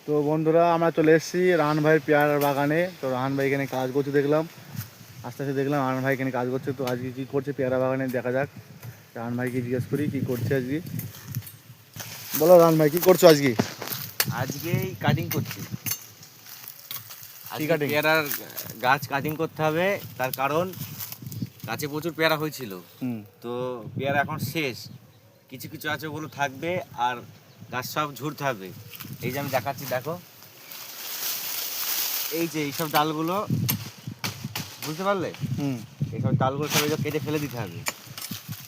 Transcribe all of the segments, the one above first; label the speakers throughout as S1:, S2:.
S1: তো বন্ধুরা আমরা চলে এসেছি রাহান ভাইয়ের পেয়ারার বাগানে। তো রাহান ভাই এখানে কাজ করছে দেখলাম, আস্তে আস্তে দেখলাম রাহান ভাই এখানে কাজ করছে। তো আজকে কী করছে পেয়ারা বাগানে দেখা যাক। রাহান ভাইকে জিজ্ঞেস করি কী করছে আজকে। বলো রাহান ভাই, কী করছো আজকে?
S2: আজকে কাটিং করছি। আজকে
S1: cutting?
S2: পেয়ারার গাছ কাটিং করতে হবে, তার কারণ গাছে প্রচুর পেয়ারা হয়েছিল। তো পেয়ারা এখন শেষ, কিছু কিছু আছে ওগুলো থাকবে আর গাছ সব ঝুরতে হবে। এই যে আমি দেখাচ্ছি, দেখো এই যে এইসব ডালগুলো, বুঝতে পারলে? এইসব ডালগুলো সব কেটে ফেলে দিতে হবে।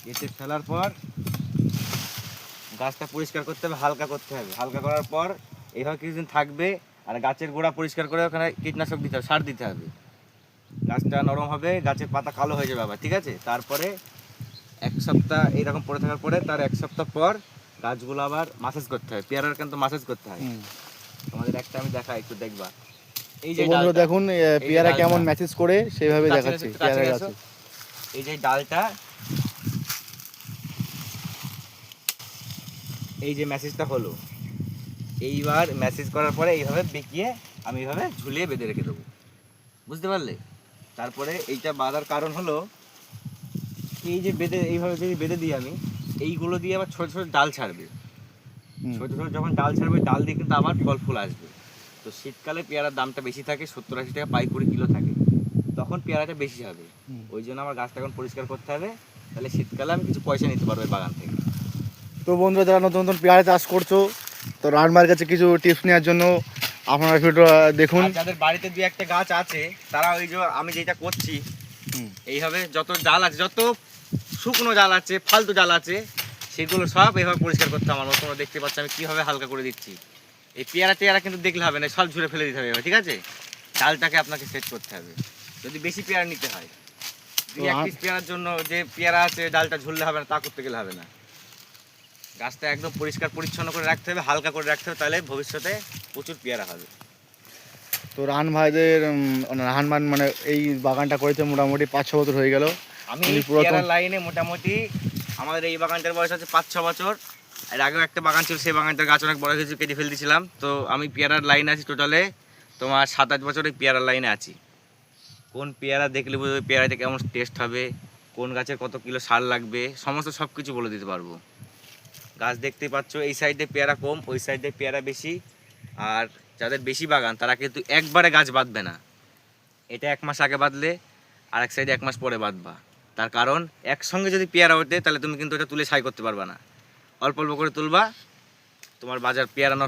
S2: কেটে ফেলার পর গাছটা পরিষ্কার করতে হবে, হালকা করতে হবে। হালকা করার পর এইভাবে কিছুদিন থাকবে। আর গাছের গোড়া পরিষ্কার করে ওখানে কীটনাশক দিতে হবে, সার দিতে হবে। গাছটা নরম হবে, গাছের পাতা কালো হয়ে যাবে আবার, ঠিক আছে? তারপরে এক সপ্তাহ এইরকম পড়ে থাকার পরে তার এক সপ্তাহ পর গাছগুলো আবার মাসাজ করতে হয়। পেয়ারার কিন্তু মাসাজ করতে হয়। তোমাদের একটা আমি দেখাই, একটু দেখবা। এই যে
S1: বন্ধুরা দেখুন পেয়ারা কেমন ম্যাসেজ করে সেইভাবে দেখাচ্ছি পেয়ারা গাছে।
S2: এই যে ডালটা, এই যে মেসেজটা হলো, এইবার মেসেজ করার পরে এইভাবে বেঁকিয়ে আমি এইভাবে ঝুলিয়ে বেঁধে রেখে দেবো, বুঝতে পারলে? তারপরে এইটা বাঁধার কারণ হলো, এই যে বেঁধে এইভাবে যদি বেঁধে দিই আমি, এইগুলো দিয়ে আবার ছোটো ছোটো ডাল ছাড়বে। ছোটো ছোটো যখন ডাল ছাড়বে, ডাল দিয়ে কিন্তু আবার ফল ফুল আসবে। তো শীতকালে পেয়ারার দামটা বেশি থাকে, 70-80 টাকা পাইকারি কিলো থাকে, তখন পেয়ারাটা বেশি হবে। ওই জন্য আমার গাছটা এখন পরিষ্কার করতে হবে, তাহলে শীতকালে আমি কিছু পয়সা নিতে পারবো এই বাগান থেকে।
S1: তো বন্ধুরা যারা নতুন নতুন পেয়ারা চাষ করছো, তো রাহান ভাইয়ের কাছে কিছু টিপস নেওয়ার জন্য আপনারা ভিডিওটা দেখুন।
S2: যাদের বাড়িতে দুই একটা গাছ আছে, তারা ওই যে আমি যেটা করছি এইভাবে যত ডাল আছে, যত শুকনো ডাল আছে, ফালতু ডাল আছে, সেগুলো সব এইভাবে পরিষ্কার করতে আমার মতো। তোমরা দেখতে পাচ্ছ আমি কীভাবে হালকা করে দিচ্ছি। এই পেয়ারা টেয়ারা কিন্তু দেখলে হবে না, সব ঝুড়ে ফেলে দিতে হবে, ঠিক আছে? ডালটাকে আপনাকে সেট করতে হবে যদি বেশি পেয়ারা নিতে হয়। দুই এক পিস পেয়ারার জন্য যে পেয়ারা আছে ডালটা ঝুললে হবে না, তা করতে গেলে হবে না। গাছটা একদম পরিষ্কার পরিচ্ছন্ন করে রাখতে হবে, হালকা করে রাখতে হবে, তাহলে ভবিষ্যতে প্রচুর পেয়ারা হবে।
S1: তো রাহান ভাইদের রাহান ভাই মানে এই বাগানটা করেছে মোটামুটি 5-6 বছর হয়ে গেল।
S2: আমি পেয়ারার লাইনে মোটামুটি আমাদের এই বাগানটার বয়স আছে 5-6 বছর। এর আগেও একটা বাগান ছিল, সেই বাগানটার গাছ অনেক বড় হয়েছে, কেটে ফেলে দিয়েছিলাম। তো আমি পেয়ারার লাইনে আছি টোটালে তোমার 7-8 বছর এই পেয়ারার লাইনে আছি। কোন পেয়ারা দেখলে বুঝবে পেয়ারাতে কেমন টেস্ট হবে, কোন গাছের কত কিলো সার লাগবে, সমস্ত সব কিছু বলে দিতে পারবো। গাছ দেখতেই পাচ্ছ, এই সাইডে পেয়ারা কম, ওই সাইডে পেয়ারা বেশি। আর যাদের বেশি বাগান তারা কিন্তু একবারে গাছ বাঁধবে না, এটা 1 মাস আগে বাঁধলে আর এক সাইডে 1 মাস পরে বাঁধবা। তার কারণ একসঙ্গে যদি পেয়ারা ওঠে তাহলে তুমি কিন্তু এটা তুলে ছাই করতে পারবা না, অল্প অল্প করে তুলবা, তোমার বাজার পেয়ারা নষ্ট